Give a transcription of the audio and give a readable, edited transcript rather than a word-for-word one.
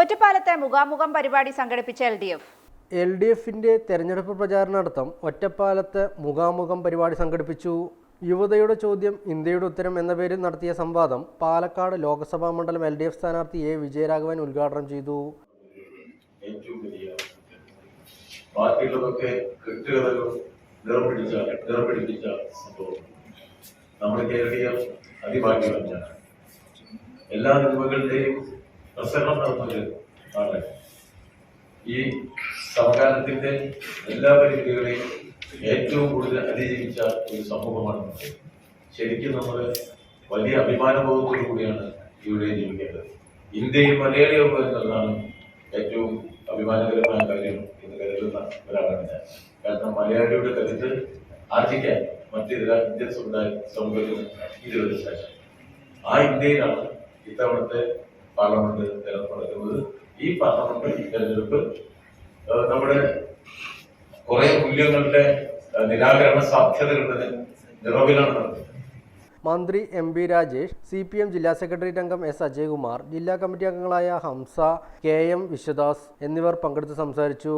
ഒറ്റപ്പാലത്തെ മുഖാമുഖം പരിപാടി സംഘടിപ്പിച്ച LDF-ന്റെ തെരഞ്ഞെടുപ്പ് പ്രചാരണാർത്ഥം ഒറ്റപ്പാലത്ത് മുഖാമുഖം പരിപാടി സംഘടിപ്പിച്ചു. യുവതയുടെ ചോദ്യം ഇന്ത്യയുടെ ഉത്തരം എന്ന പേരിൽ നടത്തിയ സംവാദം പാലക്കാട് ലോക്സഭാ മണ്ഡലം LDF സ്ഥാനാർത്ഥി എ വിജയരാഘവൻ ഉദ്ഘാടനം ചെയ്തു. പാർട്ടികളൊക്കെ കൃത്യതകൾ നിറപിടിപ്പിച്ച സംഭവം നമ്മുടെ കേരളീയർ അതിഭാഗ്യവന്മാരാണ്. എല്ലാ നന്മകളുടെയും പ്രസരണം നടന്നത് ആണ്. ഈ സമകാലത്തിന്റെ എല്ലാ പരിമിതികളെയും ഏറ്റവും കൂടുതൽ അതിജീവിച്ച ഒരു സമൂഹമാണ്. ശരിക്കും നമ്മൾ വലിയ അഭിമാനബോധത്തോടു കൂടിയാണ് ഇവിടെ ജീവിക്കേണ്ടത്. ഇന്ത്യയിൽ മലയാളികൾ എന്നുള്ളതാണ് ഏറ്റവും അഭിമാനകരമായ കാര്യം എന്ന് കരുതുന്ന ഒരാളാണ് ഞാൻ. കാരണം മലയാളിയുടെ കരുത്ത് ആർജിക്കാൻ മറ്റേതൊരു ഇന്ത്യൻ സമൂഹത്തിന് ഇതൊരു ശേഷം ആ ഇന്ത്യയിലാണ് ഇത്തവണത്തെ പാർലമെന്റ് തെരഞ്ഞെടുപ്പ് നടക്കുന്നത്. ഈ പാർലമെന്റ് തെരഞ്ഞെടുപ്പ് നമ്മുടെ കുറെ മൂല്യങ്ങളുടെ നിരാകരണ സാധ്യതകളുടെ നിറവിലാണ് നടക്കുന്നത്. മന്ത്രി MB രാജേഷ്, CPM ജില്ലാ സെക്രട്ടേറിയറ്റ് അംഗം S അജയ്കുമാർ, ജില്ലാ കമ്മിറ്റി അംഗങ്ങളായ ഹംസ, KM വിശ്വദാസ് എന്നിവർ പങ്കെടുത്ത് സംസാരിച്ചു.